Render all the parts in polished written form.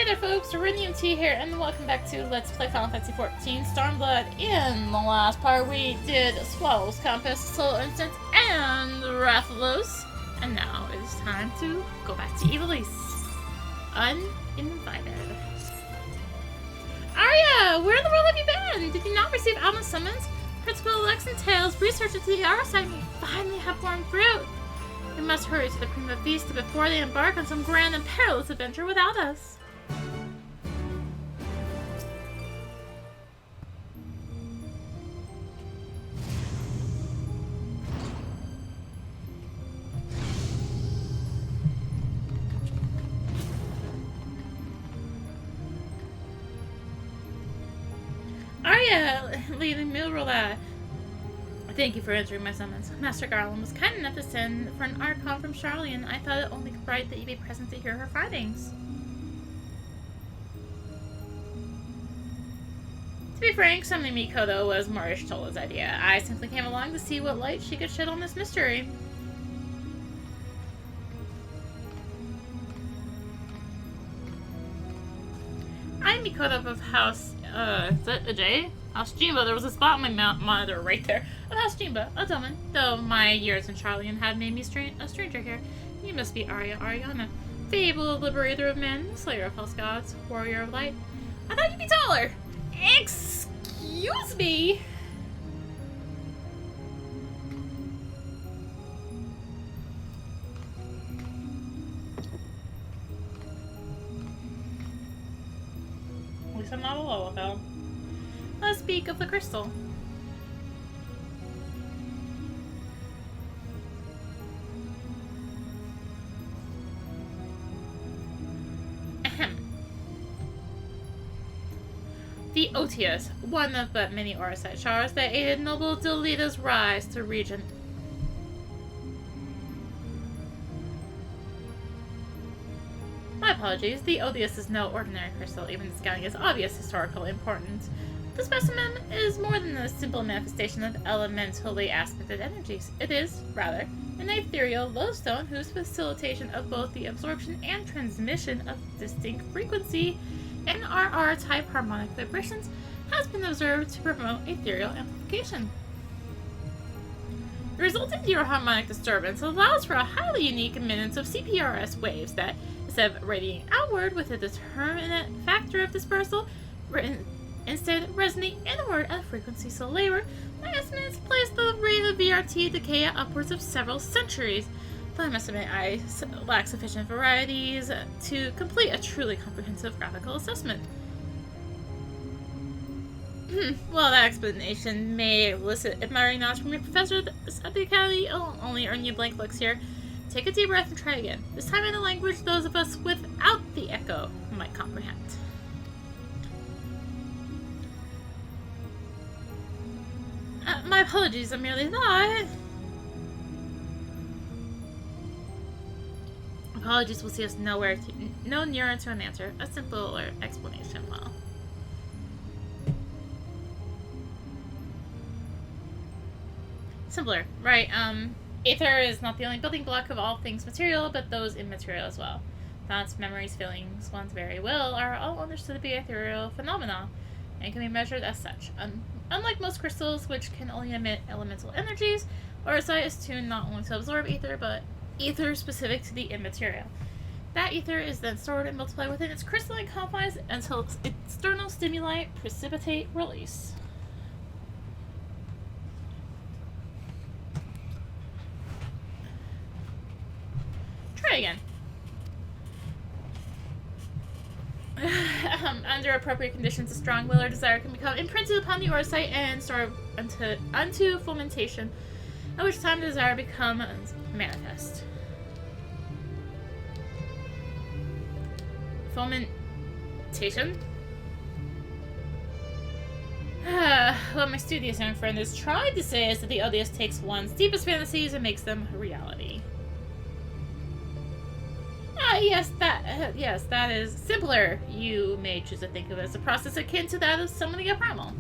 Hey there folks, rinimt here, and welcome back to Let's Play Final Fantasy XIV Stormblood. In the last part we did Swallow's Compass, Soul Instant, and Rathalos. And now it is time to go back to Ivalice. Uninvited. Arya, where in the world have you been? Did you not receive Alma's summons? Principal Lex and Tails' research into the R side may finally have borne fruit. We must hurry to the Prima Vista before they embark on some grand and perilous adventure without us. Arya, Lady Milrola, thank you for answering my summons. Master Garland was kind enough to send for an Archon from Charlie, and I thought it only right that you be present to hear her findings. To be frank, summoning Mikoto was Marish Tola's idea. I simply came along to see what light she could shed on this mystery. I'm Mikoto of House, is that a J? House Jimba. There was a spot on my monitor right there. Of House Jimba, a Domin. Though my years in Charlian had made me a stranger here. You must be Arya Ariana, fabled liberator of men, slayer of false gods, warrior of light. I thought you'd be taller. Excuse me. At least I'm not a Lullabelle. Let's speak of the crystal. Ahem. The Otius, one of but many Orosite shards that aided noble Delita's rise to regent. My apologies, the Odious is no ordinary crystal, even discounting its obvious historical importance. The specimen is more than a simple manifestation of elementally aspected energies. It is, rather, an ethereal lodestone whose facilitation of both the absorption and transmission of distinct frequency and RR-type harmonic vibrations has been observed to promote ethereal amplification. The resulting zero-harmonic disturbance allows for a highly unique eminence of CPRS waves that, instead of radiating outward with a determinate factor of dispersal, instead resonate inward at a frequency so lower, my estimates place the rate of VRT decay at upwards of several centuries. Though I must admit I lack sufficient varieties to complete a truly comprehensive graphical assessment. Well, that explanation may elicit admiring nods from your professor at the academy. It'll only earn you blank looks here. Take a deep breath and try again. This time in a language those of us without the echo might comprehend. My apologies, I merely thought. Apologies will see us no nearer to an answer. A simpler explanation, well. Simpler, right, Aether is not the only building block of all things material, but those immaterial as well. Thoughts, memories, feelings, one's very will are all understood to be ethereal phenomena, and can be measured as such. Unlike most crystals, which can only emit elemental energies, Orosite is tuned not only to absorb ether, but ether specific to the immaterial. That ether is then stored and multiplied within its crystalline confines until external stimuli precipitate release. Try again. Under appropriate conditions, a strong will or desire can become imprinted upon the Orosite and stored unto fomentation, at which time the desire becomes manifest. Fomentation? What my studious young friend has tried to say is that the Odious takes one's deepest fantasies and makes them reality. Yes, that is simpler. You may choose to think of it as a process akin to that of summoning a primal.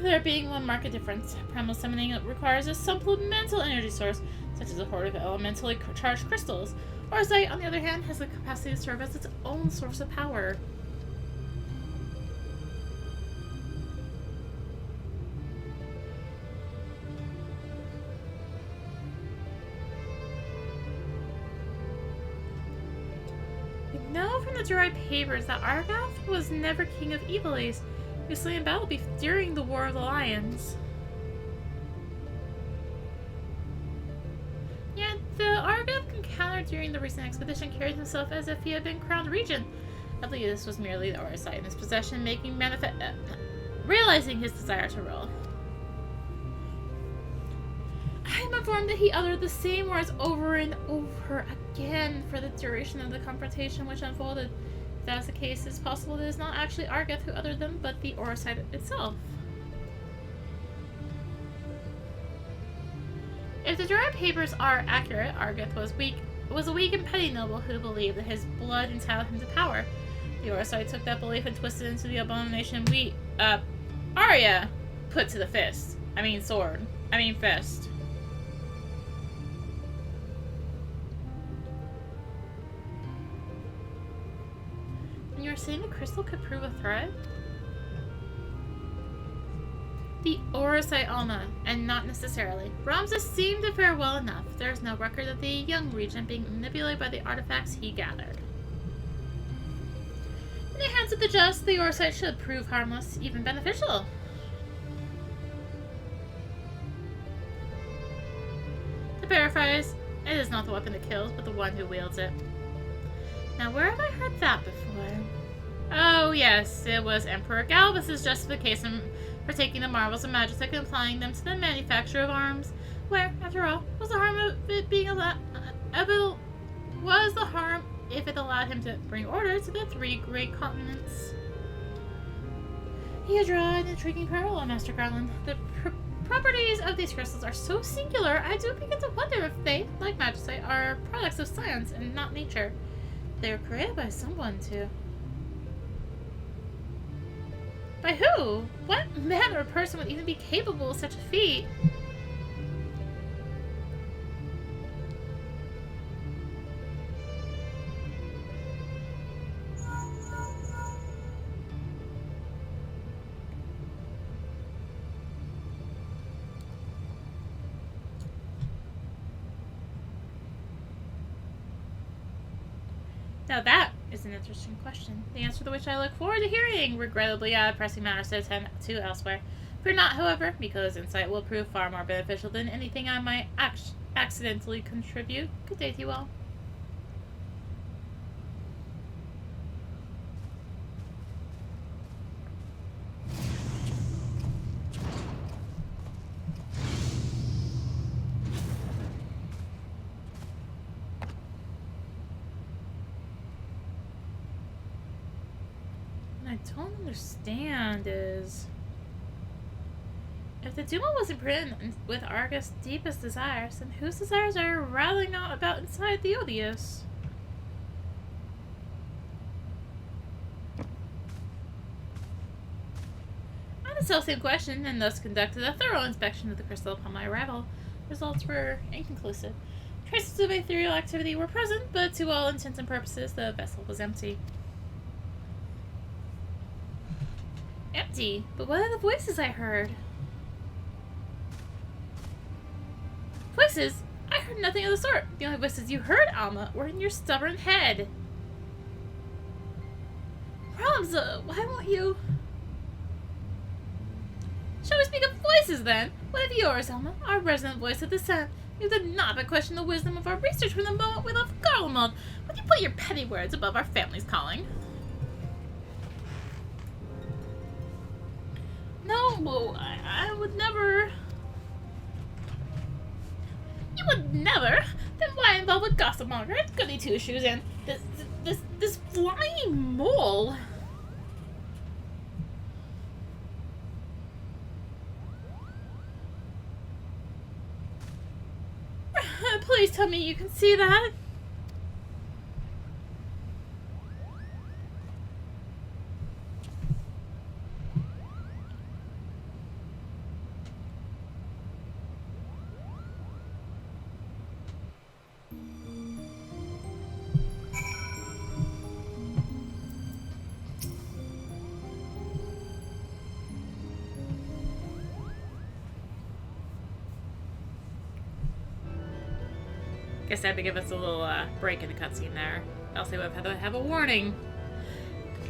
There being one marked difference. Primal summoning requires a supplemental energy source, such as a horde of elementally charged crystals. Orsite, on the other hand, has the capacity to serve as its own source of power. We know from the Durai papers that Argath was never king of Ivalice. He was slain in battle during the War of the Lions. Yet the Argath encountered during the recent expedition carried himself as if he had been crowned regent. I believe this was merely the Orsite in his possession, realizing his desire to rule. I am informed that he uttered the same words over and over again for the duration of the confrontation which unfolded. If that is the case, it's possible that it is not actually Argath who uttered them, but the Orsite itself. If the Durai papers are accurate, Argath was a weak and petty noble who believed that his blood entitled him to power. The Orsite took that belief and twisted it into the abomination Arya put to the fist. Fist. And you were saying the crystal could prove a threat? The Orsite Alma, and not necessarily. Ramses seemed to fare well enough. There is no record of the young regent being manipulated by the artifacts he gathered. In the hands of the just, the Orsite should prove harmless, even beneficial. To paraphrase, it is not the weapon that kills, but the one who wields it. Now, where have I heard that before? Oh, yes, it was Emperor Galbus's justification for taking the marvels of magic and applying them to the manufacture of arms, where, after all, was the harm of it being was the harm if it allowed him to bring order to the three great continents. You draw an intriguing parallel, Master Garland. The properties of these crystals are so singular, I do begin to wonder if they, like magicite, are products of science and not nature. They were created by someone, too. By who? What man or person would even be capable of such a feat? Now that is an interesting question, the answer to which I look forward to hearing. Regrettably, I have pressing matters to attend to elsewhere. Fear not, however, because insight will prove far more beneficial than anything I might accidentally contribute. Good day to you all. I don't understand is... If the Duma wasn't written with Argus' deepest desires, then whose desires are rattling out about inside the Odious? I asked the same question, and thus conducted a thorough inspection of the crystal upon my arrival. Results were inconclusive. Traces of ethereal activity were present, but to all intents and purposes, the vessel was empty. Empty? But what are the voices I heard? Voices? I heard nothing of the sort. The only voices you heard, Alma, were in your stubborn head. Ramza, why won't you... Shall we speak of voices, then? What of yours, Alma, our resident voice of the sun? You did not but question the wisdom of our research from the moment we left Garlemald. Would you put your petty words above our family's calling? No, I would never... You would never? Then why involve with gossip monger, goody two-shoes, and this flying mole? Please tell me you can see that. Guess I had to give us a little break in the cutscene there. Else they would have had to have a warning.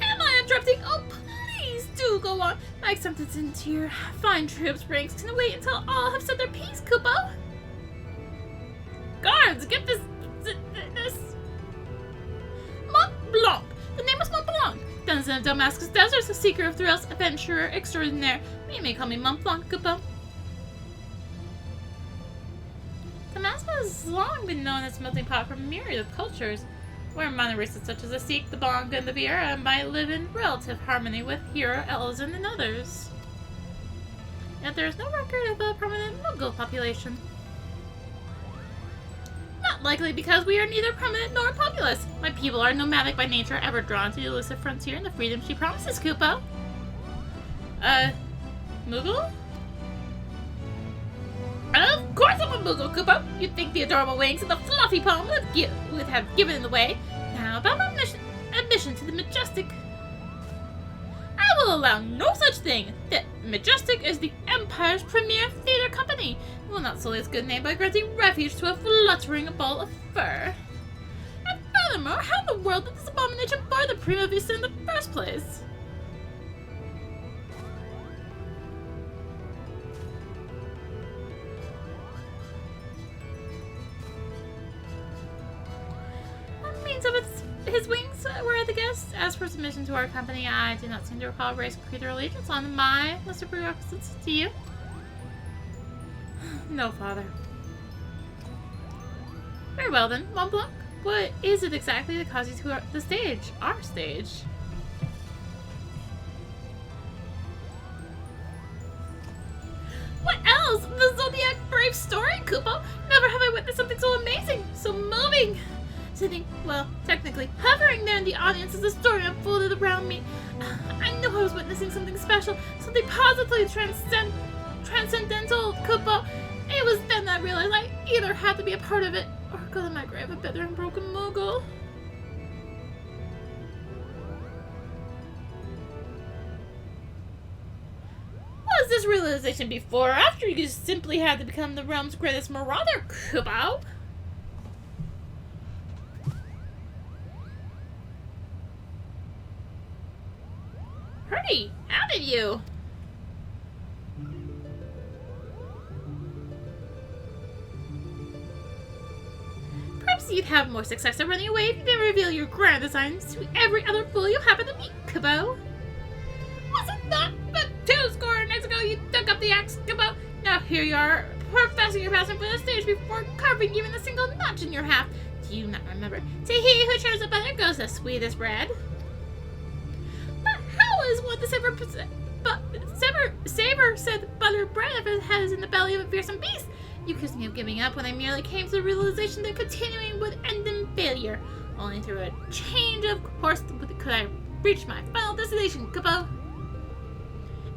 Am I interrupting? Oh, please do go on. My acceptance into your fine troops ranks can wait until all have said their piece, Kupo. Guards, get this. Mont Blanc. The name is Mont Blanc. Denizen of Damascus Deserts, a seeker of thrills, adventurer extraordinaire. You may call me Mont Blanc, Kupo. Damascus has long been known as a melting pot for a myriad of cultures, where minor races such as the Sikh, the Bong, and the Viera might live in relative harmony with Hero, Elzen, and others. Yet there is no record of a permanent Mughal population. Not likely because we are neither permanent nor populous. My people are nomadic by nature, ever drawn to the elusive frontier and the freedom she promises, Kupo. Mughal? Of course I'm a Mughal, Kupo! You'd think the adorable wings and the fluffy palm would have given the way. Now about my admission to the Majestic. I will allow no such thing. The Majestic is the Empire's premier theater company. It will not sully its good name by granting refuge to a fluttering ball of fur. And furthermore, how in the world did this abomination bar the Prima Vista in the first place? His wings were the guest. As for submission to our company, I do not seem to recall race, creed, or allegiance on my list of prerequisites to you. No, Father. Very well then, Mont Blanc. What is it exactly that caused you to the stage? Our stage? What else? The Zodiac Brave story, Kupo? Never have I witnessed something so amazing, so moving. Sitting, well, technically, hovering there in the audience as the story unfolded around me. I knew I was witnessing something special, something positively transcendental, Kupo. It was then that I realized I either had to be a part of it, or go to my grave a bitter and broken Mughal. Was this realization before or after you simply had to become the realm's greatest marauder, Kupo? Hurdy, how did you? Perhaps you'd have more success at running away if you didn't reveal your grand designs to every other fool you happen to meet, Kupo. Was it not but 2 nights ago you dug up the axe, Kupo? Now here you are, professing your passion for the stage before carving even a single notch in your half. Do you not remember? To he who shares the butter goes the sweetest bread. How is one to savor said buttered bread if it has in the belly of a fearsome beast? You accused me of giving up when I merely came to the realization that continuing would end in failure. Only through a change of course could I reach my final destination, Kupo.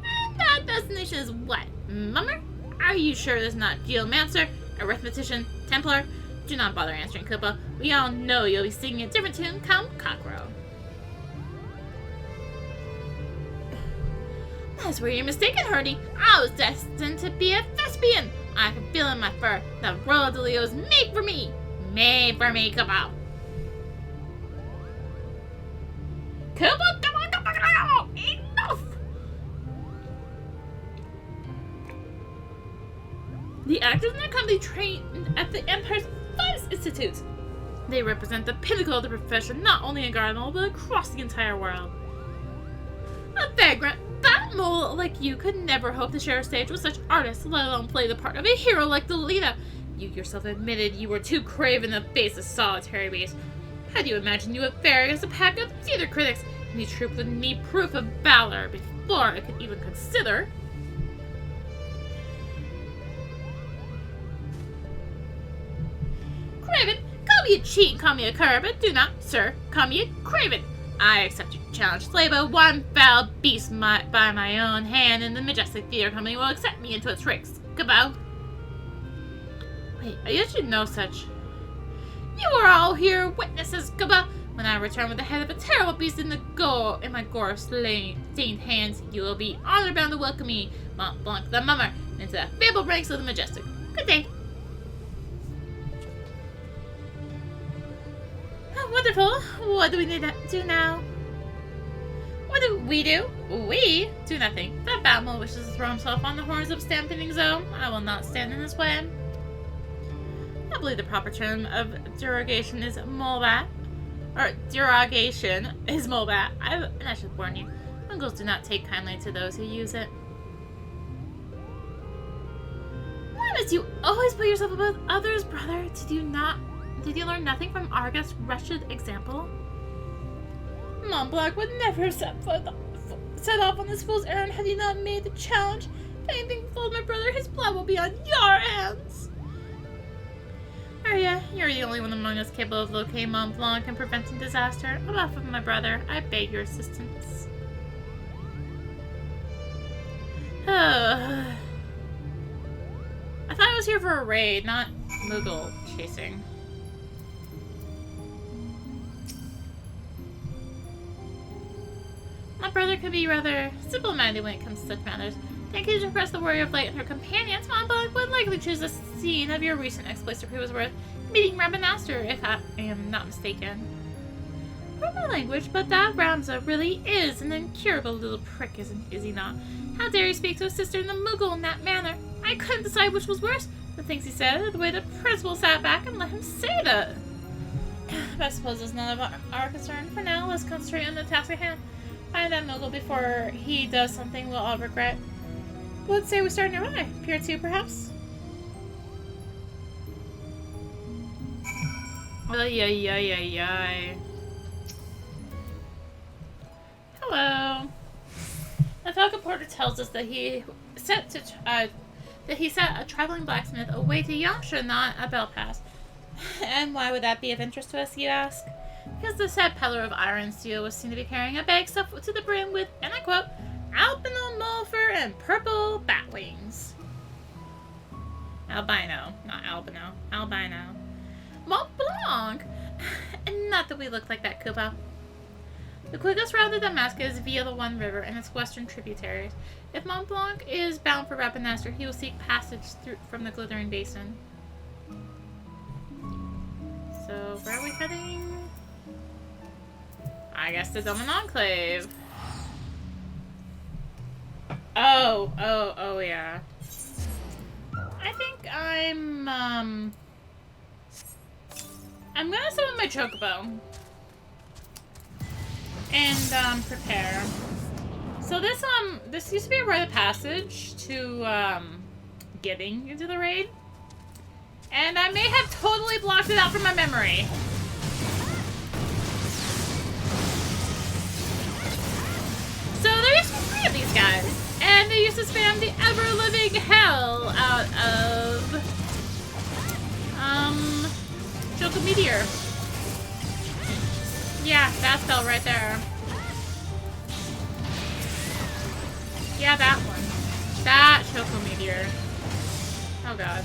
And that destination is what, Mummer? Are you sure it is not Geomancer, Arithmetician, Templar? Do not bother answering, Kupo. We all know you'll be singing a different tune come cockroach. That's where you're mistaken, Hurdy. I was destined to be a thespian. I can feel in my fur. The Royal Delio is made for me. Made for me, Kupo. Kupo, come on. Enough! The actors in their company trained at the Empire's finest institutes. They represent the pinnacle of the profession, not only in Garden, but across the entire world. A vagrant, that mole like you could never hope to share a stage with such artists, let alone play the part of a hero like Delita. You yourself admitted you were too craven to face a solitary beast. How do you imagine you would fare against a pack of theater critics? Any troop would need proof of valor before I could even consider. Craven, call me a cheat and call me a cur, but do not, sir, call me a craven. I accept your challenge, Slabo. One foul beast by my own hand, and the Majestic Theater Company will accept me into its ranks. Kupo. Wait, I should know such. You are all here witnesses, Kupo. When I return with the head of a terrible beast in my gore-stained hands, you will be honor-bound to welcome me, Mont Blanc the Mummer, into the fabled ranks of the Majestic. Good day. Wonderful. What do we need to do now? What do we do? We do nothing. That Batmole wishes to throw himself on the horns of Stampeding Zone. I will not stand in his way. I believe the proper term of derogation is molebat. Or derogation is molebat. And I should warn you, Mongols do not take kindly to those who use it. Why must you always put yourself above others, brother? Did you learn nothing from Argus' wretched example? Mont Blanc would never have set off on this fool's errand had he not made the challenge. If anything befalls my brother, his blood will be on your hands. Arya, you're the only one among us capable of locating Mont Blanc and preventing disaster. On behalf of my brother, I beg your assistance. I thought I was here for a raid, not Moogle chasing. My brother can be rather simple-minded when it comes to such matters. Thank you to impress the Warrior of Light and her companions. Mont Blanc would likely choose the scene of your recent exploits to prove his worth, meeting Rabanastre, if I am not mistaken. Pardon my language, but that Ramza really is an incurable little prick, is he not? How dare you speak to a sister in the Moogle in that manner? I couldn't decide which was worse, the things he said, or the way the principal sat back and let him say that. But I suppose it's none of our concern. For now, let's concentrate on the task at hand. Find that Moogle before he does something we'll all regret. Let's say we start nearby. Pier 2, perhaps? Ay. Hello. The Falcon Porter tells us that he set a traveling blacksmith away to Yamsha, not a Belpass. And why would that be of interest to us, you ask? Because the said peddler of iron and steel was seen to be carrying a bag stuffed to the brim with, and I quote, albino mole fur and purple bat wings. Albino, not albino. Albino. Mont Blanc! Not that we look like that, Kupo. The quickest route to Damascus is via the One River and its western tributaries. If Mont Blanc is bound for Rabanastre, he will seek passage from the Glittering Basin. So, where are we heading? I guess the Doman Enclave. Oh, yeah. I think I'm gonna summon my Chocobo. And, prepare. So this used to be a rite of passage to, getting into the raid. And I may have totally blocked it out from my memory. So there used to be 3 of these guys, and they used to spam the ever-living hell out of, Choco Meteor. Yeah, that spell right there. Yeah, that one. That Choco Meteor. Oh god.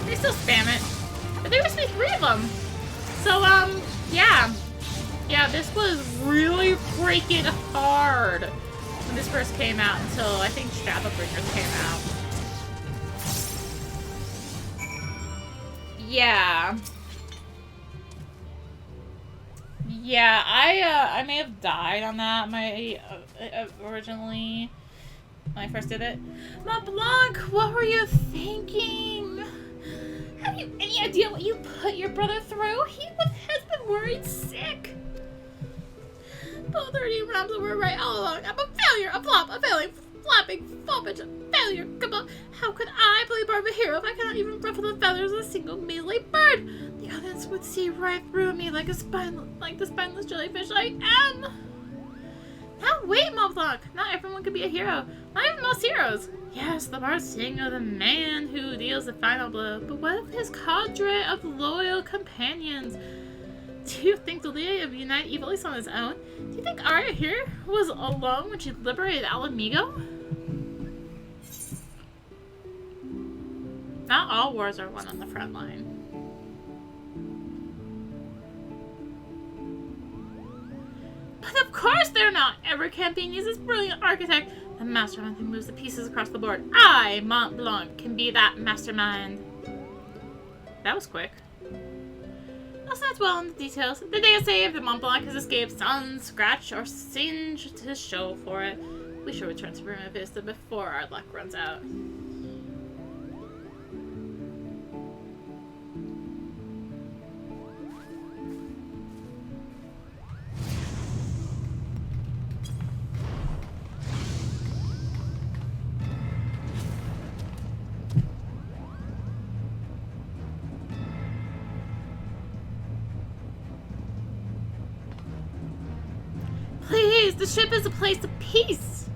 They still spam it. But there used to be 3 of them. So, yeah. Yeah, this was really freaking hard when this first came out until I think Shadowbringers came out. Yeah. Yeah, I may have died on that, originally, when I first did it. Mont Blanc, what were you thinking? Have you any idea what you put your brother through? He has been worried sick. Both 30 Ramza were right all along. I'm a failure, a flop, a failing, flopping, foppage, a failure. Come on, how could I play part of a hero if I cannot even ruffle the feathers of a single measly bird? The audience would see right through me like the spineless jellyfish I am. Now wait, Mont Blanc. Not everyone could be a hero. Not even most heroes. Yes, the bard sing of the man who deals the final blow. But what of his cadre of loyal companions? Do you think Delia would unite Ivalice on his own? Do you think Arya here was alone when she liberated Alamigo? Not all wars are won on the front line. But of course they're not! Every campaign uses brilliant architect. The mastermind who moves the pieces across the board. I, Mont Blanc, can be that mastermind. That was quick. Let's not dwell on the details. The day is saved, the Mont Blanc has escaped, sun, scratch, or singed to show for it. We shall return to Prima Vista before our luck runs out. Please, the ship is a place of peace.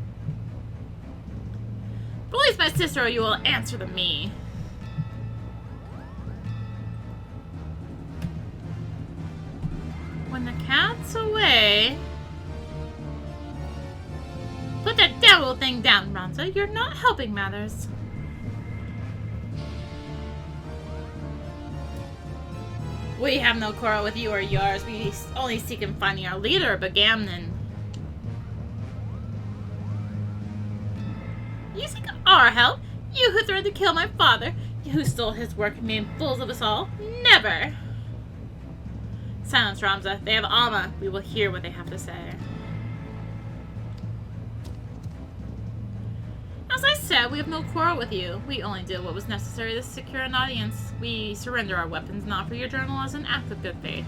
Release my sister or you will answer to me. When the cat's away... Put that devil thing down, Ronza. You're not helping matters. We have no quarrel with you or yours. We only seek in finding our leader, Bagamnon. You seek our help? You who threatened to kill my father? You who stole his work and made fools of us all? Never! Silence, Ramza. They have Alma. We will hear what they have to say. As I said, we have no quarrel with you. We only did what was necessary to secure an audience. We surrender our weapons not for your journal as an act of good faith.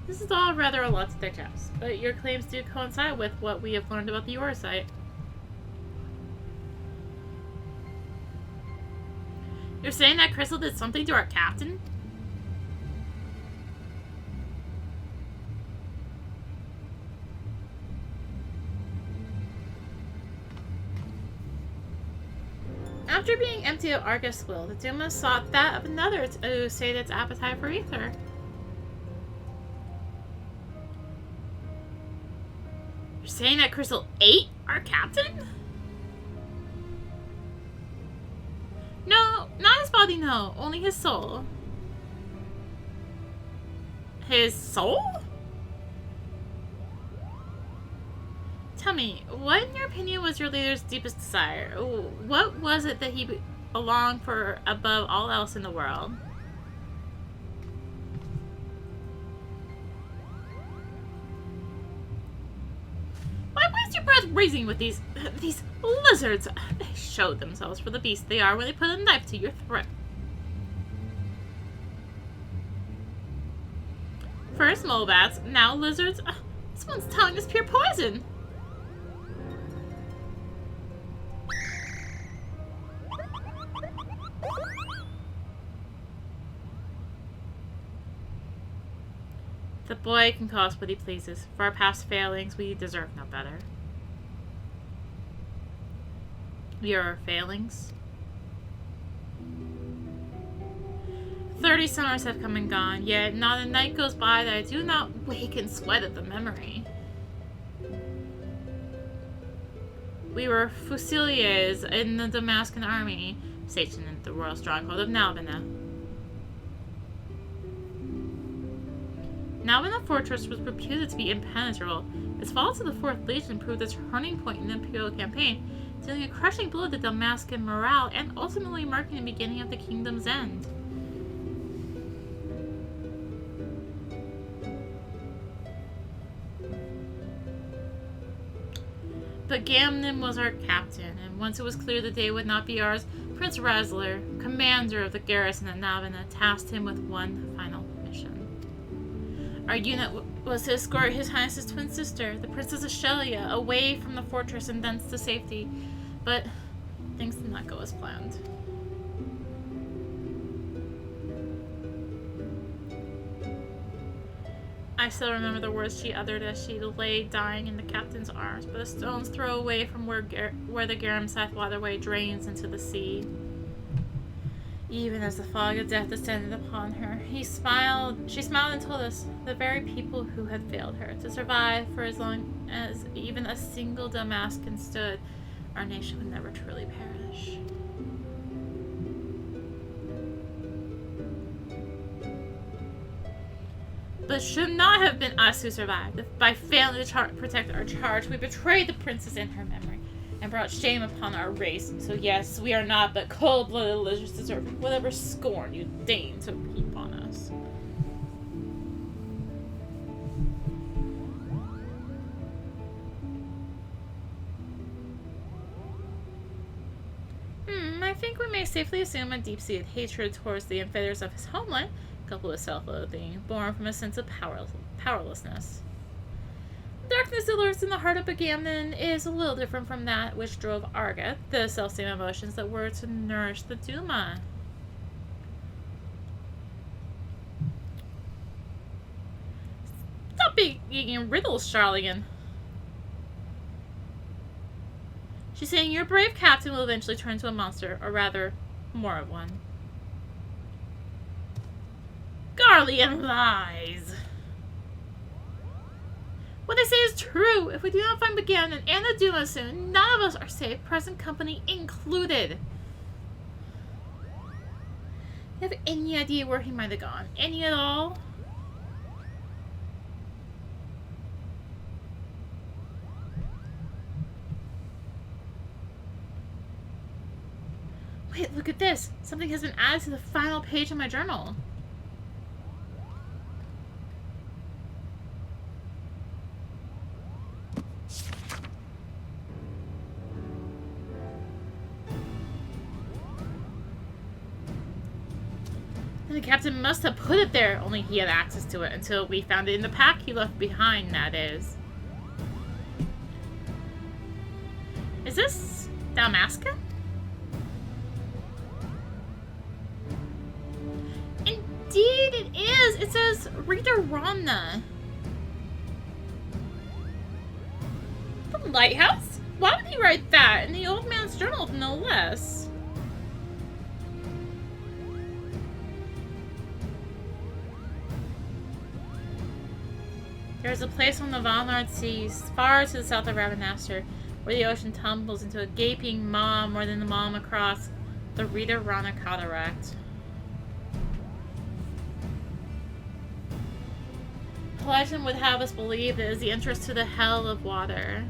This is all rather a lot to digest, but your claims do coincide with what we have learned about the Aura site. You're saying that Crystal did something to our captain? After being emptied of Argus will, the Duma sought that of another to sate its appetite for ether. You're saying that Crystal ate our captain? No, not his body, no. Only his soul. His soul? Tell me, what in your opinion was your leader's deepest desire? What was it that he belonged for above all else in the world? Why waste your breath reasoning with these lizards? They showed themselves for the beast they are when they put a knife to your throat. First mole bats, now lizards. This one's telling us pure poison. The boy can call us what he pleases. For our past failings, we deserve no better. Your failings? 30 summers have come and gone, yet not a night goes by that I do not wake and sweat at the memory. We were fusiliers in the Damascus army, stationed in the royal stronghold of Nalbina. Nalbina fortress was reputed to be impenetrable. Its fall to the 4th Legion proved its turning point in the Imperial campaign, dealing a crushing blow to Damascus morale and ultimately marking the beginning of the kingdom's end. But Gamnon was our captain, and once it was clear the day would not be ours, Prince Razler, commander of the garrison at Nalbina, tasked him with one final mission. Our unit was to escort His Highness's twin sister, the Princess Ashelia, away from the fortress and thence to safety, but things did not go as planned. I still remember the words she uttered as she lay dying in the captain's arms, but a stone's throw away from where the Garam Scythe waterway drains into the sea. Even as the fog of death descended upon her, she smiled and told us, the very people who had failed her to survive for as long as even a single Damascus stood, our nation would never truly perish. But it should not have been us who survived. If by failing to protect our charge, we betrayed the princess in her memory and brought shame upon our race. So yes, we are not but cold-blooded lizards deserving whatever scorn you deign to heap on us. I think we may safely assume a deep-seated hatred towards the invaders of his homeland, coupled with self-loathing, born from a sense of powerlessness. Darkness that lurks in the heart of Agamemnon is a little different from that which drove Argat, the self-same emotions that were to nourish the Duma. Stop being riddles, Charlatan. She's saying your brave captain will eventually turn into a monster, or rather, more of one. Garlean lies! What they say is true. If we do not find Agamemnon and the Duma soon, none of us are safe, present company included. You have any idea where he might have gone? Any at all? Wait, look at this. Something has been added to the final page of my journal. The captain must have put it there, only he had access to it until we found it in the pack he left behind, that is. Is this Damascus? Indeed it is! It says Rita Ramna. The lighthouse? Why would he write that in the old man's journal, no less? There is a place on the Valnard Seas, far to the south of Ravenastor, where the ocean tumbles into a gaping maw more than the maw across the Rita Rana Cataract. Legend would have us believe it is the entrance to the hell of water.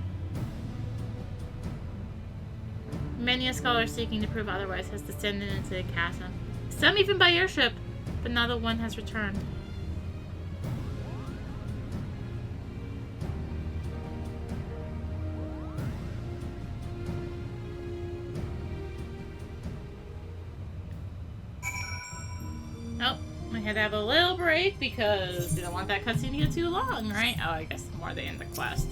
Many a scholar seeking to prove otherwise has descended into the chasm. Some even by airship, but not a one has returned. Oh, we had to have a little break because we don't want that cutscene to get too long, right? Oh, I guess the more they end the quest.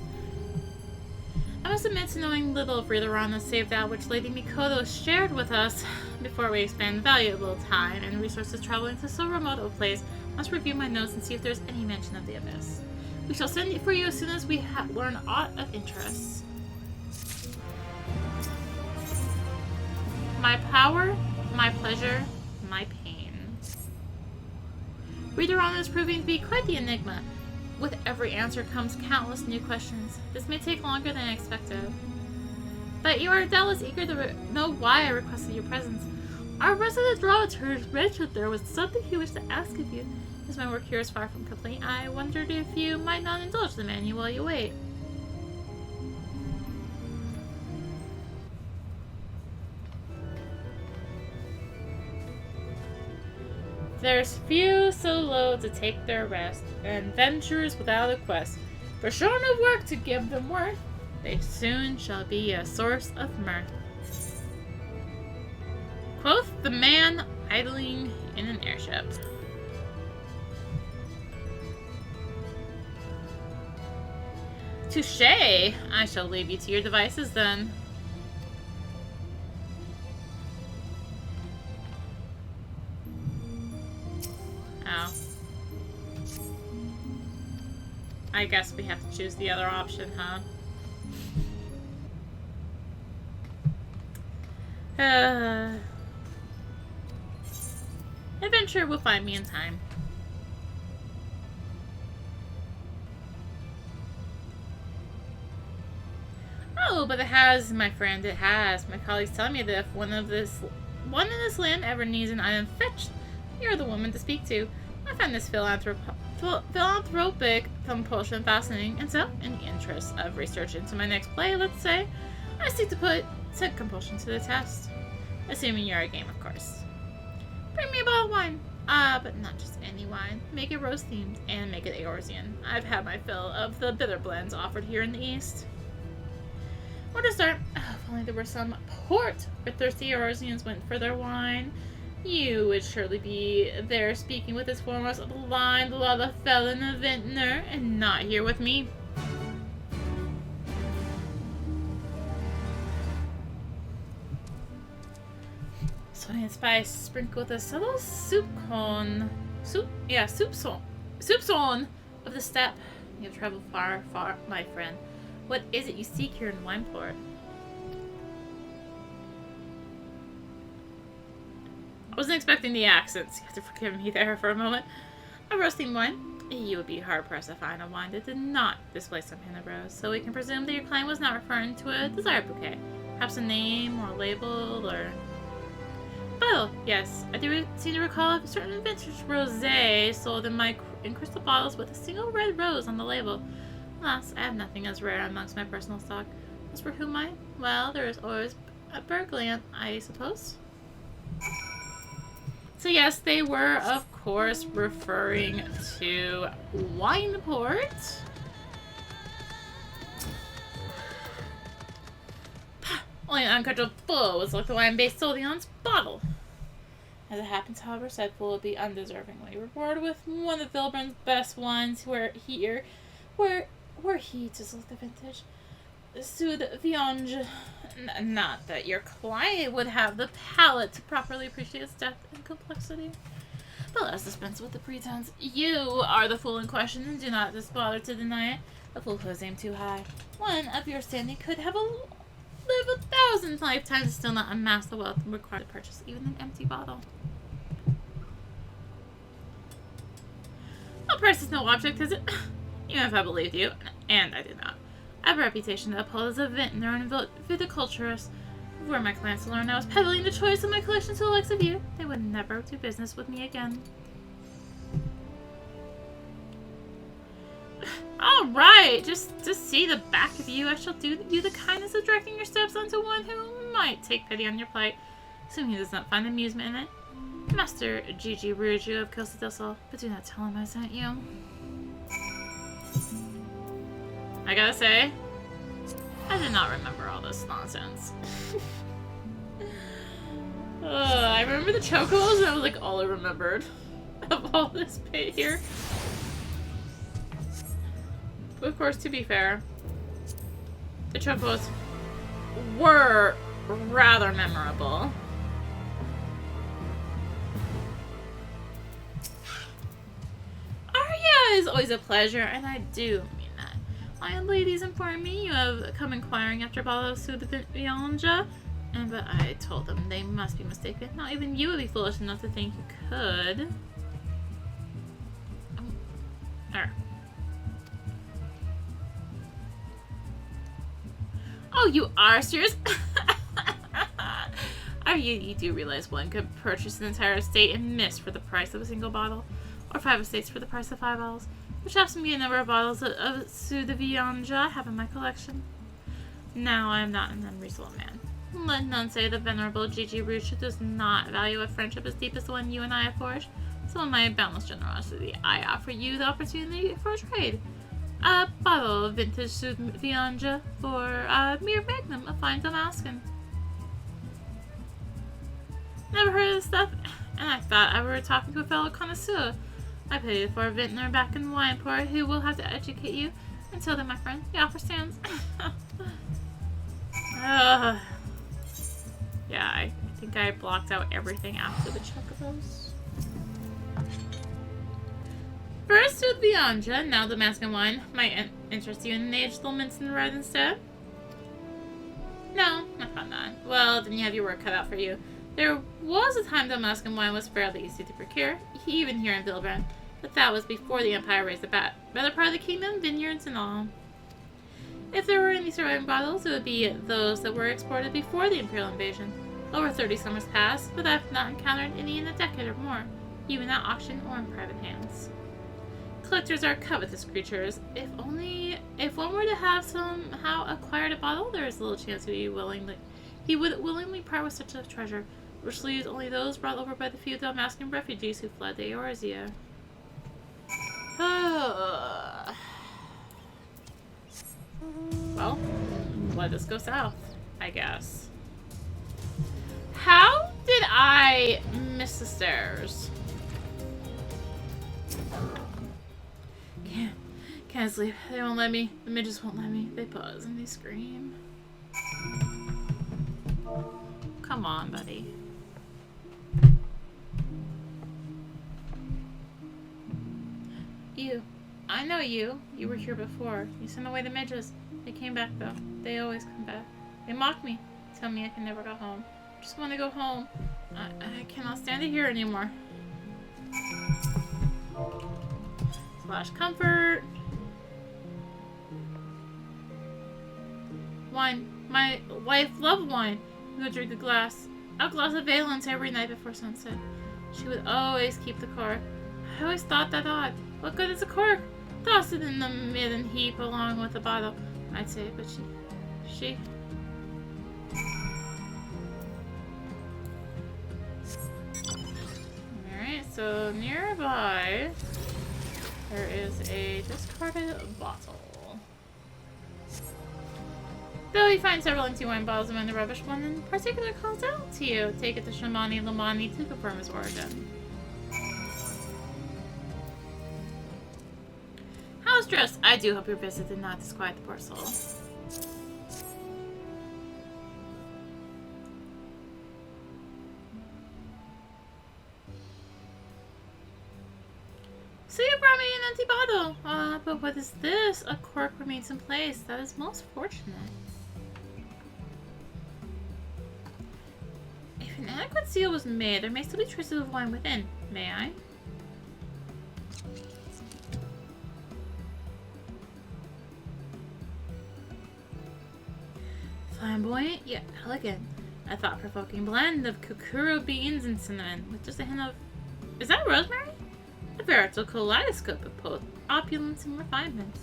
I must admit to knowing little of Ridorana save that which Lady Mikoto shared with us before we expend valuable time and resources traveling to so remote a place. Must review my notes and see if there's any mention of the Abyss. We shall send it for you as soon as we learn aught of interest. My power, my pleasure, my pain. Ridorana is proving to be quite the enigma. With every answer comes countless new questions. This may take longer than I expected. But you are doubtless eager to know why I requested your presence. Our resident dramaturg mentioned there was something he wished to ask of you. As my work here is far from complete, I wondered if you might not indulge the man while you wait. There's few so low to take their rest, and venturers without a quest. For short of work to give them worth, they soon shall be a source of mirth. Quoth the man idling in an airship. Touché! I shall leave you to your devices then. Oh. I guess we have to choose the other option, huh? Adventure will find me in time. Oh, but it has, my friend, it has. My colleagues tell me that if one in this land ever needs an item fetched, you're the woman to speak to. I find this philanthropic compulsion fascinating, and so, in the interest of research into my next play, let's say, I seek to put said compulsion to the test. Assuming you're a game, of course. Bring me a bottle of wine. But not just any wine. Make it rose-themed, and make it Eorzean. I've had my fill of the bitter blends offered here in the East. Where to start? Oh, if only there were some port where thirsty Eorzeans went for their wine. You would surely be there speaking with his foremost blind Lola Felon vintner, and not here with me. Soy and spice sprinkled with a subtle soup zone of the steppe. You have traveled far, far, my friend. What is it you seek here in Wineport? I wasn't expecting the accents. You have to forgive me there for a moment. A roasting wine? You would be hard-pressed to find a wine that did not display some hint of rose, so we can presume that your client was not referring to a desired bouquet. Perhaps a name or a label or... Bottle, yes. I do seem to recall a certain vintage rosé sold in crystal bottles with a single red rose on the label. Alas, I have nothing as rare amongst my personal stock. As for whom well, there is always a Bergland, I suppose. So yes, they were, of course, referring to Wineport. Only an uncontrolled fool would select the wine-based Solion's bottle. As it happens, however, said fool will be undeservingly rewarded with one of Vilbrun's best wines were he to select the vintage. Sud Viange. Not that your client would have the palate to properly appreciate its depth and complexity. But let us dispense with the pretense. You are the fool in question, and do not just bother to deny it. A fool who has aimed too high. One of your standing could have lived 1,000 lifetimes and still not amass the wealth required to purchase even an empty bottle. Well, price is no object, is it? Even if I believed you, and I did not. I have a reputation to uphold as a vintner and viticulturist. Were my clients to learn I was peddling the choice of my collection to the likes of you, they would never do business with me again. Alright, just to see the back of you, I shall do you the kindness of directing your steps onto one who might take pity on your plight, assuming he does not find amusement in it. Master Gigi Ruju of Kilsadissel, but do not tell him I sent you. I gotta say, I did not remember all this nonsense. I remember the Chocobos, and that was like all I remembered of all this bit here. But of course, to be fair, the Chocobos were rather memorable. Aria is always a pleasure, and I do mean that. My ladies informed me you have come inquiring after a bottle of Sud Viange, but I told them they must be mistaken. Not even you would be foolish enough to think you could. Oh, you are serious? You do realize one could purchase an entire estate and miss for the price of a single bottle, or 5 estates for the price of 5 bottles, which happens to be a number of bottles of Sud Viange I have in my collection. Now, I am not an unreasonable man. Let none say the venerable Gigi Ruju does not value a friendship as deep as the one you and I have forged. So in my boundless generosity, I offer you the opportunity for a trade. A bottle of vintage Sud Viange for a mere magnum of fine Damascus. Never heard of this stuff, and I thought I were talking to a fellow connoisseur. I pay for a vintner back in Wineport who will have to educate you. Until then, my friend, the offer stands. Yeah, I think I blocked out everything after the Chocobos. First with Bianja, now the mask and wine. Might interest you in the aged little mints and red instead? No, I thought not. Well, then you have your work cut out for you. There was a time that mask and wine was fairly easy to procure, even here in Vilbrand, but that was before the Empire raised the bat. Better part of the kingdom, vineyards and all. If there were any surviving bottles, it would be those that were exported before the Imperial invasion. Over 30 summers passed, but I've not encountered any in a decade or more, even at auction or in private hands. Collectors are covetous creatures. If one were to have somehow acquired a bottle, there is little chance he would willingly part with such a treasure, which leaves only those brought over by the few Dalmascan refugees who fled the Eorzea. Well, let us go south, I guess. How did I miss the stairs? Can't sleep. They won't let me. The midgets won't let me. They buzz and they scream. Come on, buddy. You. I know you. You were here before. You sent away the midgets. They came back, though. They always come back. They mock me. Tell me I can never go home. I just want to go home. I cannot stand it here anymore. Slash comfort. Wine. My wife loved wine. We would drink a glass of Valence every night before sunset. She would always keep the cork. I always thought that odd. What good is a cork? Toss it in the midden heap along with the bottle, I'd say, but she... Alright, so nearby, there is a discarded bottle. Though you find several empty wine bottles among the rubbish, one in particular calls out to you. Take it to Shamani Lamani to confirm his origin. How's dressed? I do hope your visit did not disquiet the poor soul. So you brought me an empty bottle. But what is this? A cork remains in place. That is most fortunate. If an adequate seal was made, there may still be traces of wine within. May I? Flamboyant yet elegant. A thought-provoking blend of kukuro beans and cinnamon with just a hint of... Is that rosemary? A veritable kaleidoscope of both opulence and refinement.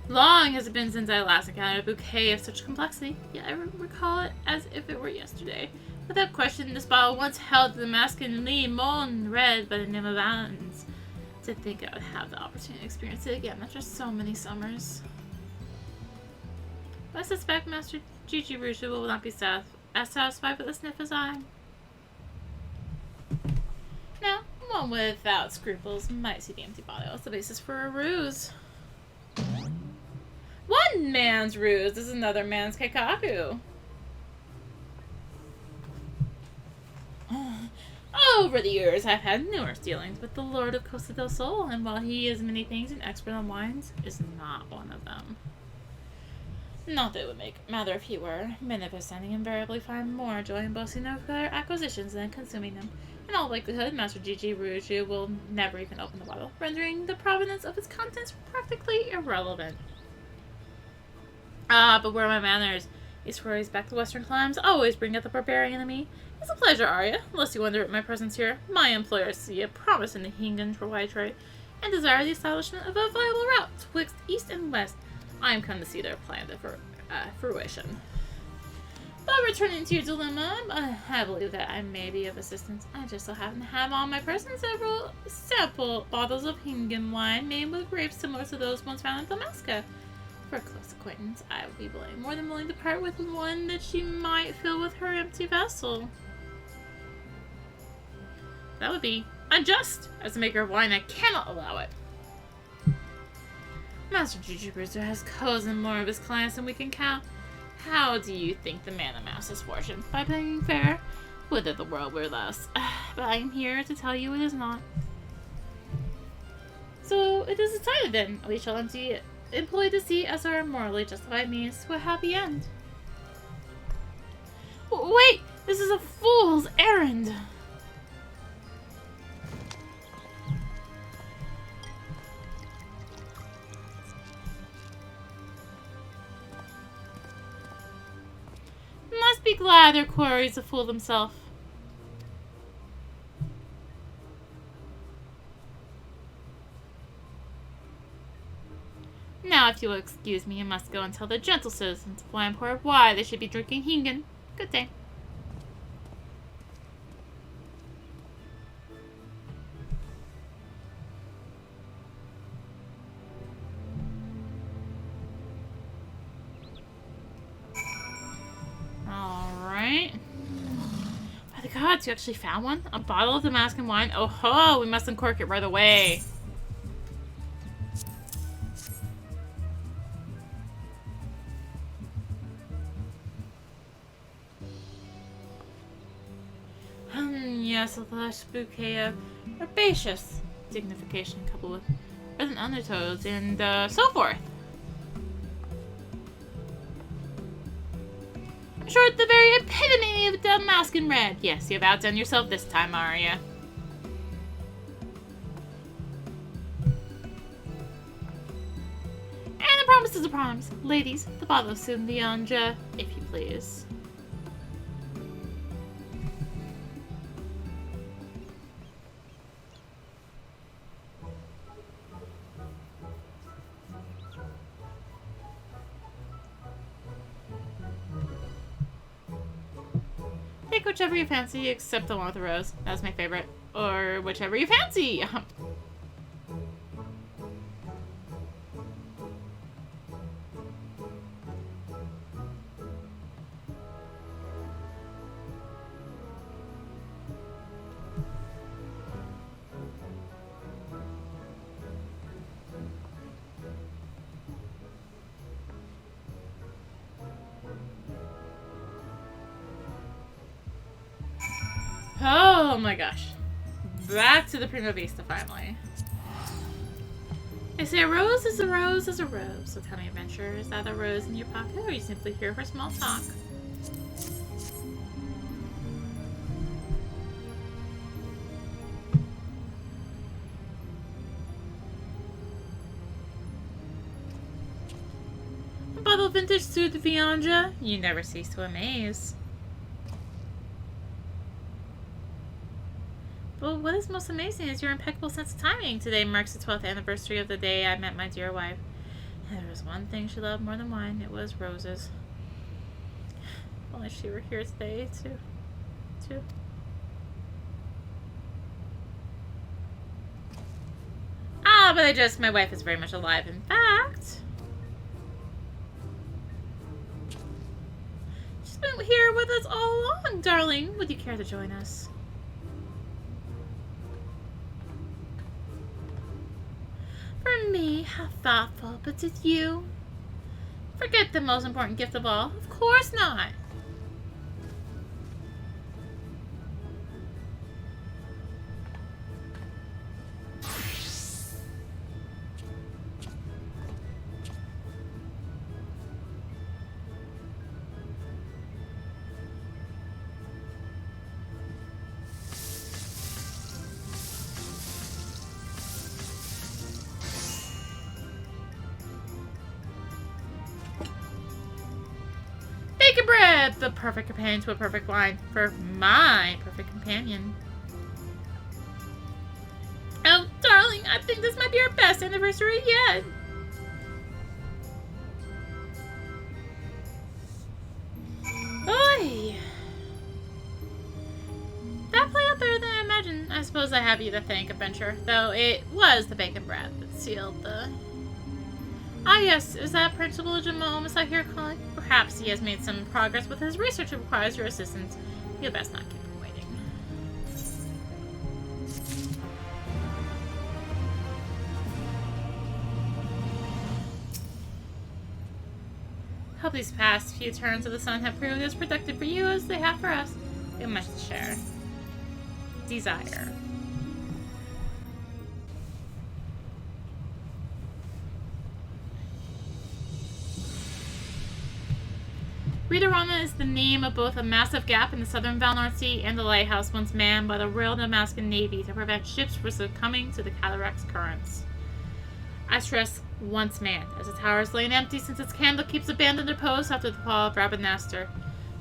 Long has it been since I last encountered a bouquet of such complexity, yet I recall it as if it were yesterday. Without question, this bottle once held the Damascus limon red by the name of Valens. To think I would have the opportunity to experience it again after so many summers. But I suspect Master Gigi Rusha will not be as satisfied with a sniff as I. Now, one without scruples might see the empty bottle as the basis for a ruse. One man's ruse is another man's keikaku. Over the years, I've had numerous dealings with the Lord of Costa del Sol, and while he is many things and expert on wines, is not one of them. Not that it would matter if he were. Men of his standing invariably find more joy in boasting of their acquisitions than consuming them. In all likelihood, Master Gigi Ruju will never even open the bottle, rendering the provenance of its contents practically irrelevant. But where are my manners? These stories back to western climes always bring out the barbarian in me. It's a pleasure, Arya, unless you wonder at my presence here. My employers see a promise in the Hingan for wide trade, and desire the establishment of a viable route twixt east and west. I am come to see their plan to fruition. But returning to your dilemma, I believe that I may be of assistance. I just so happen to have on my person several sample bottles of Hingan wine made with grapes similar to those once found in Damascus. For a close acquaintance, I would be more than willing to part with one that she might fill with her empty vessel. That would be unjust. As a maker of wine, I cannot allow it. Master Gigi Brewster has chosen more of his clients than we can count. How do you think the man amassed his fortune? By playing fair? Would that the world were thus. But I am here to tell you it is not. So it is decided then. We shall employ the sea as our morally justified means to a happy end. Wait! This is a fool's errand! Must be glad their quarry's a fool himself. Now, if you will excuse me, I must go and tell the gentle citizens of Lamport why they should be drinking Hingen. Good day. Alright. By the gods, you actually found one? A bottle of Damascus wine? Oh ho! We must uncork it right away. Yes, a lush bouquet of herbaceous dignification coupled with present undertones and so forth. In short, the very epitome of Damascus red. Yes, you've outdone yourself this time, Arya. And a promise is a promise. Ladies, the bottle of Sumbianja, if you please. Take whichever you fancy, except the one with the rose. That's my favorite. Or whichever you fancy. Oh my gosh. Back to the Prima Vista finally. They say a rose is a rose is a rose. So tell me, adventurer, is that a rose in your pocket or are you simply here for small talk? A bottle of vintage Sud de Vianja? You never cease to amaze. Well, what is most amazing is your impeccable sense of timing. Today marks the 12th anniversary of the day I met my dear wife. And there was one thing she loved more than wine. It was roses. If only she were here today, too. Ah, but my wife is very much alive. In fact, she's been here with us all along, darling. Would you care to join us? For me, how thoughtful, but with you? Forget the most important gift of all. Of course not. Bacon bread! The perfect companion to a perfect wine. For my perfect companion. Oh, darling, I think this might be our best anniversary yet. Oy. That played out better than I imagined. I suppose I have you to thank, adventure. Though it was the bacon bread that sealed the... Ah yes, is that Principal Almost out here calling? Perhaps he has made some progress with his research and requires your assistance. You'd best not keep him waiting. Hope these past few turns of the sun have proved as productive for you as they have for us. We have much to share. Desire. Ridarana is the name of both a massive gap in the southern Valnor Sea and a lighthouse once manned by the Royal Damascan Navy to prevent ships from succumbing to the cataract's currents. I stress once manned, as the tower is laying empty since its candle keeps abandoned their post after the fall of Rabanastor.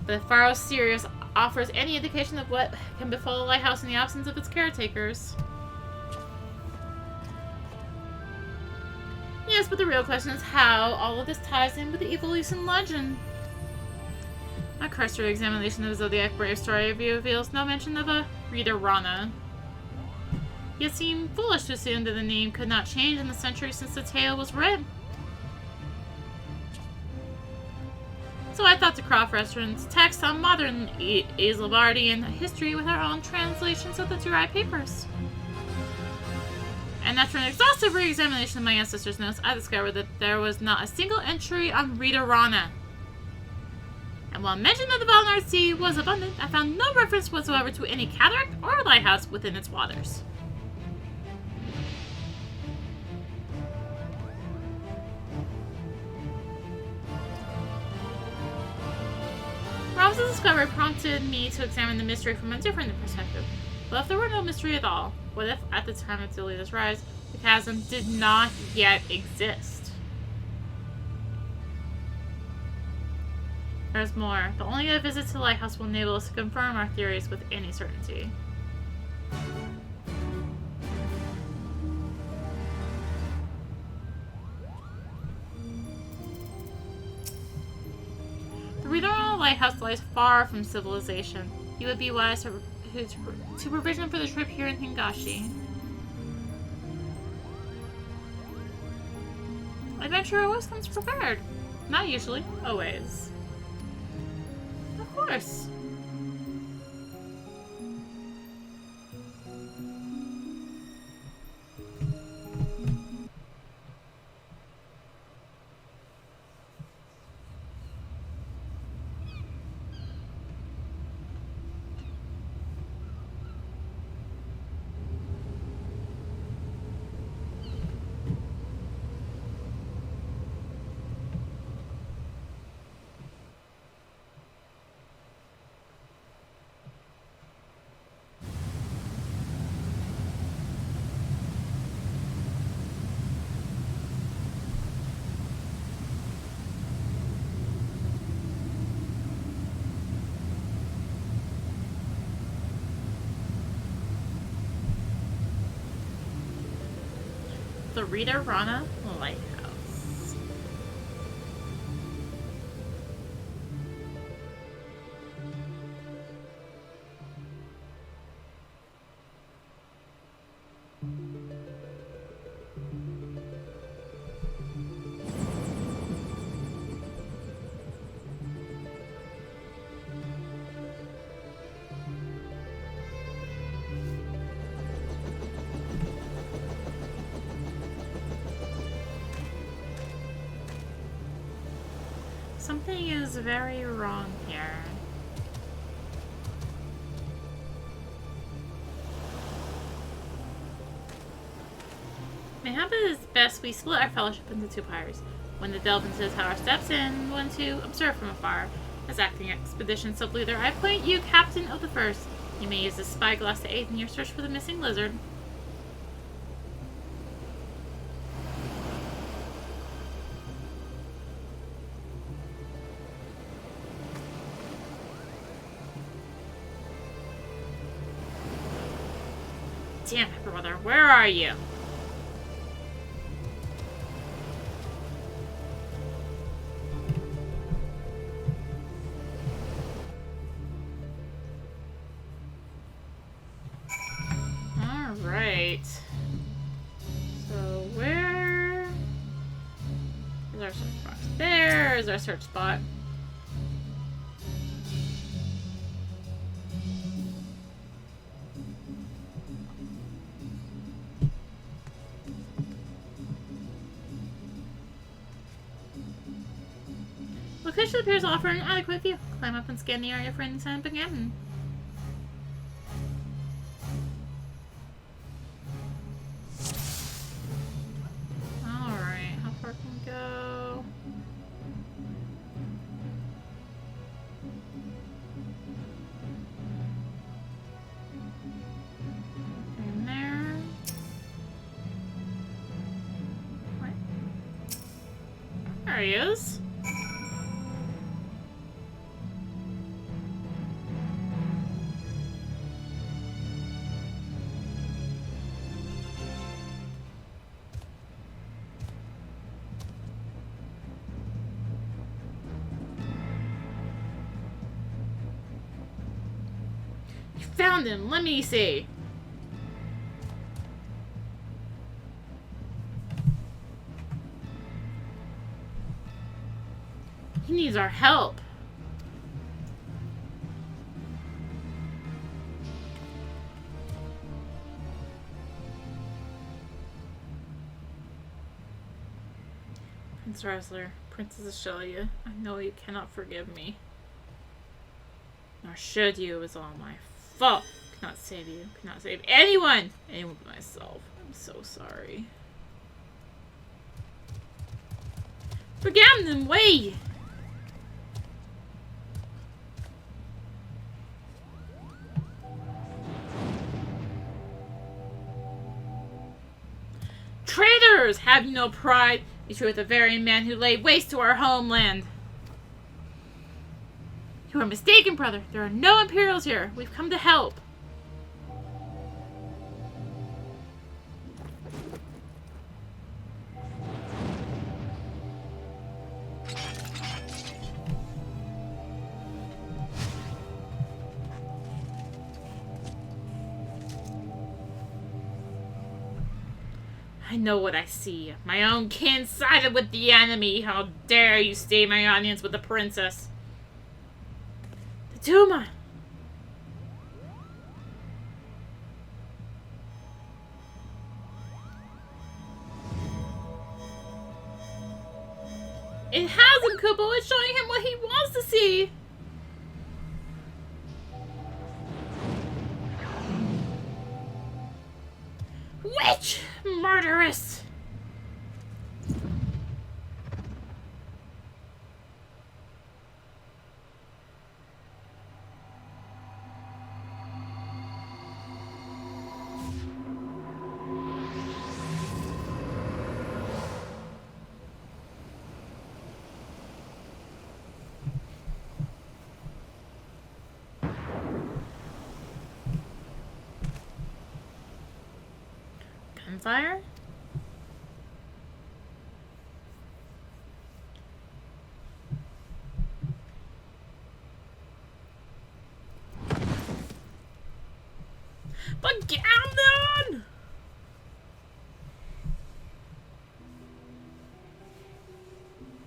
But if Pharaoh Sirius offers any indication of what can befall the lighthouse in the absence of its caretakers. Yes, but the real question is how all of this ties in with the Ivalice legend. A cursory examination of the Zodiac Brave story reveals no mention of a Ridarana. Yet it seemed foolish to assume that the name could not change in the centuries since the tale was read. So I thought to cross-reference text on modern Islevardian history with our own translations of the Durai papers. And after an exhaustive re-examination of my ancestors' notes, I discovered that there was not a single entry on Ridarana. And while mention of the Valnor Sea was abundant, I found no reference whatsoever to any cataract or lighthouse within its waters. Rob's discovery prompted me to examine the mystery from a different perspective. Well, if there were no mystery at all, what if, at the time of Delita's rise, the chasm did not yet exist? There's more, but only a visit to the lighthouse will enable us to confirm our theories with any certainty. The Ridarana lighthouse lies far from civilization. You would be wise to provision for the trip here in Hingashi. Adventurer always comes prepared. Not usually, always. Of course. The Ridarana Lighthouse. Something is very wrong here. Mayhap it is best we split our fellowship into two parties. One to delve into the tower steps and one to observe from afar. As acting expedition sub-leader, I appoint you captain of the first. You may use the spyglass to aid in your search for the missing lizard. Damn it, brother. Where are you? Alright. So where is our search box? There is our search spot. Location appears to offer an adequate view. Climb up and scan the area for any sign of Bighampton. Alright, how far can we go? he is. You found him. Let me see. He needs our help. Prince Wrestler, Princess Ashelia, I know you cannot forgive me. Nor should you. It was all my fault. Cannot save you. Cannot save anyone. Anyone but myself. I'm so sorry. Forget them. Wait. Traitors! Have you no pride? You are the very man who laid waste to our homeland. You are mistaken, brother. There are no Imperials here. We've come to help. I know what I see. My own kin sided with the enemy. How dare you stay my audience with the princess? The Duma! It has him, Kupo. It's showing him what he wants to see. Witch! Murderess! Gunfire? But Gamnon!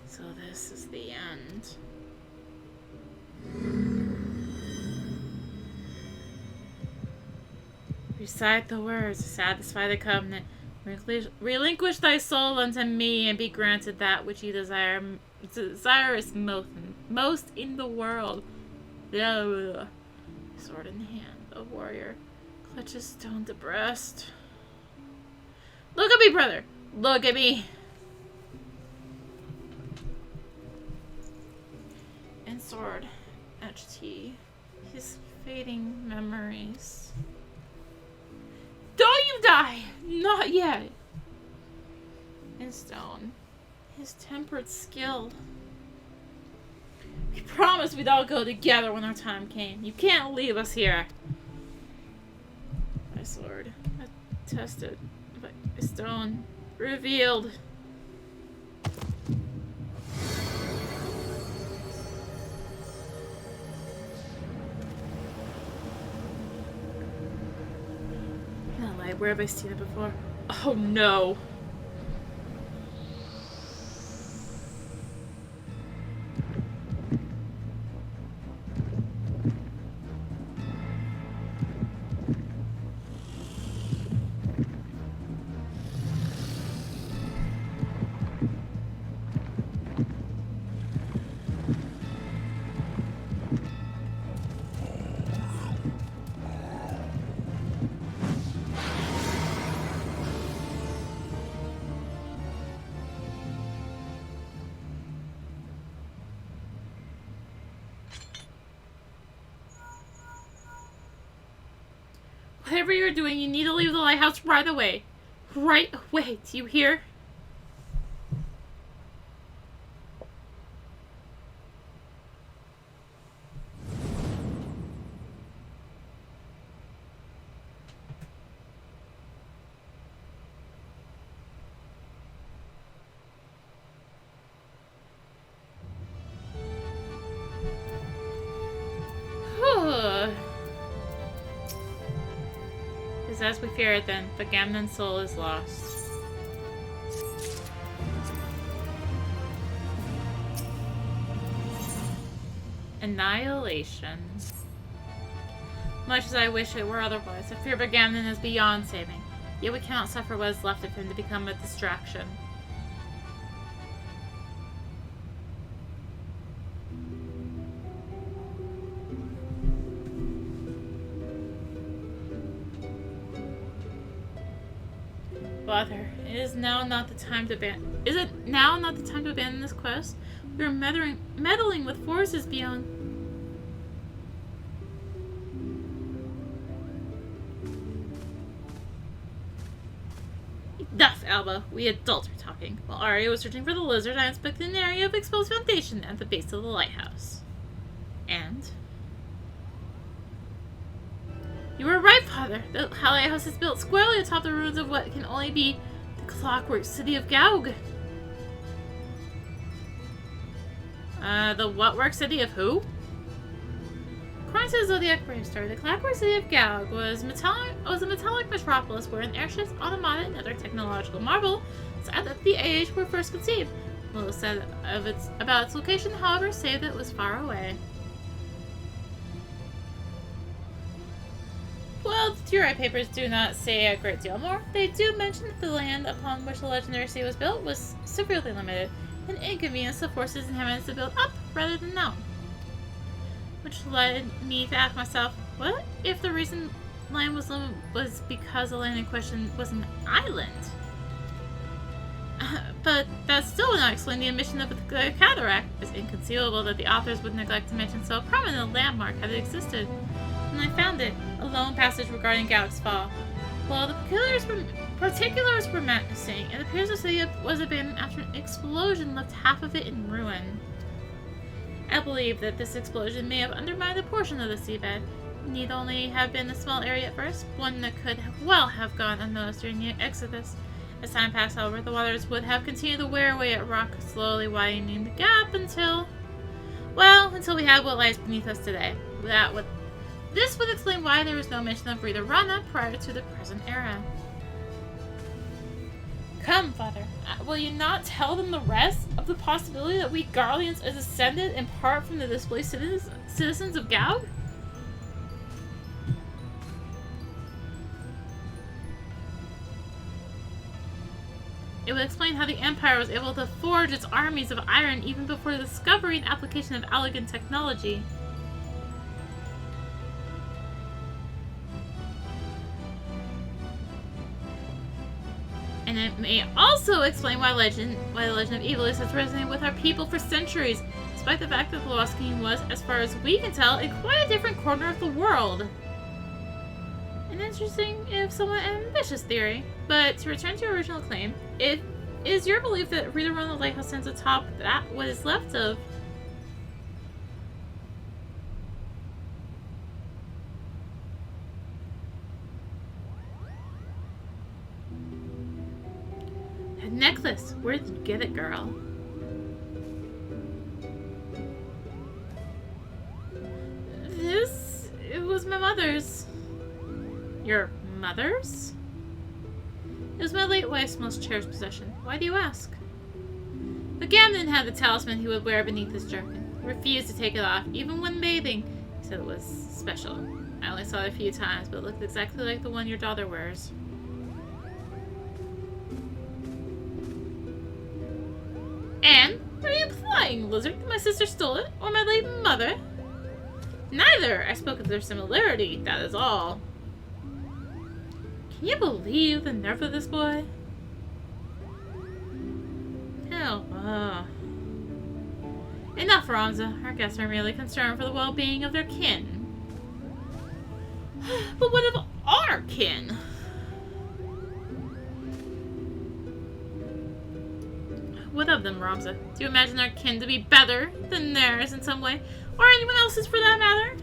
So this is the end. Recite the words, satisfy the covenant. Relinquish thy soul unto me, and be granted that which you desirous most in the world. Sword in hand, the warrior clutches stone to breast. Look at me, brother. Look at me. And sword, HT. His fading memories. Don't you die! Not yet. In stone, his tempered skill. We promised we'd all go together when our time came. You can't leave us here. My sword, attested by stone, revealed. Where have I seen it before? Oh no. Whatever you're doing, you need to leave the lighthouse right away. Right away. Do you hear? is as we feared then, but Gamnon's soul is lost. Annihilation. Much as I wish it were otherwise, the fear of Agamemnon is beyond saving. Yet we cannot suffer what is left of him to become a distraction. Father, is it now not the time to abandon this quest? We are meddling with forces beyond. Enough, Alba. We adults were talking. While Arya was searching for the lizard, I inspected an area of exposed foundation at the base of the lighthouse. And? You were right, Father. The lighthouse is built squarely atop the ruins of what can only be the clockwork city of Gaug. The what-work city of who? According to the Zodiac Brave story, the clockwork city of Gaug was a metallic metropolis where airships, automata, and other technological marvels at the age were first conceived. Little said about its location, however, save that it was far away. Well, the Turai papers do not say a great deal more. They do mention that the land upon which the legendary city was built was severely limited, and inconvenienced the forces inhabitants to build up rather than down. Which led me to ask myself, what if the reason land was limited was because the land in question was an island? But that still would not explain the omission of the cataract. It's inconceivable that the authors would neglect to mention so prominent a landmark had it existed. And I found it, a lone passage regarding Gaug's fall. Well, the particulars were menacing. It appears the city was abandoned after an explosion left half of it in ruin. I believe that this explosion may have undermined a portion of the seabed. It need only have been a small area at first, one that could well have gone unnoticed during the exodus. As time passed, however, the waters would have continued to wear away at rock, slowly widening the gap until we have what lies beneath us today. This would explain why there was no mention of Rita Rana prior to the present era. Come, Father. Will you not tell them the rest of the possibility that we Garleans are descended in part from the displaced citizens of Gaug? It would explain how the Empire was able to forge its armies of iron even before the discovery and application of elegant technology. And it may also explain why the legend of Ivalice has resonated with our people for centuries, despite the fact that the Lost King was, as far as we can tell, in quite a different corner of the world. An interesting, if somewhat ambitious theory. But to return to your original claim, it is your belief that Rita Run the Lighthouse stands atop that what is left of. That necklace! Where did you get it, girl? It was my mother's. Your mother's? It was my late wife's most cherished possession. Why do you ask? But Gamnon had the talisman he would wear beneath his jerkin. He refused to take it off, even when bathing. He said it was special. I only saw it a few times, but it looked exactly like the one your daughter wears. And? What are you implying, lizard? That my sister stole it? Or my late mother? Neither! I spoke of their similarity, that is all. Can you believe the nerve of this boy? Hell, Enough, Ramza. Our guests are merely concerned for the well-being of their kin. But what of our kin? What of them, Ramza? Do you imagine our kin to be better than theirs in some way? Or anyone else's for that matter?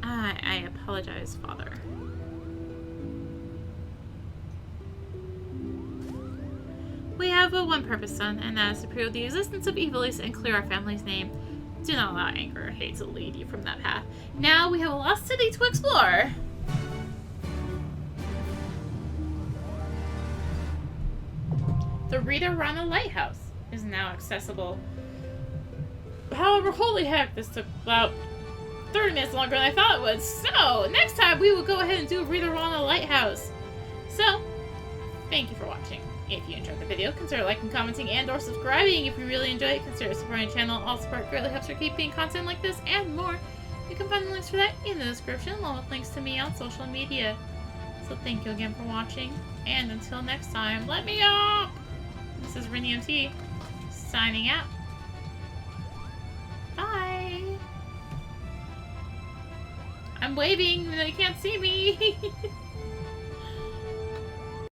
I apologize, Father. We have but one purpose, son, and that is to prove the existence of Ivalice and clear our family's name. Do not allow anger or hate to lead you from that path. Now we have a lost city to explore. The Reader Rana Lighthouse is now accessible. However, holy heck, this took about 30 minutes longer than I thought it would. So, next time we will go ahead and do Reader Rana Lighthouse. So, thank you for watching. If you enjoyed the video, consider liking, commenting, and or subscribing. If you really enjoyed it, consider supporting the channel. All support greatly helps her keep being content like this and more. You can find the links for that in the description, along with links to me on social media. So thank you again for watching, and until next time, let me up! This is rinimt, signing out. Bye! I'm waving, even though you can't see me!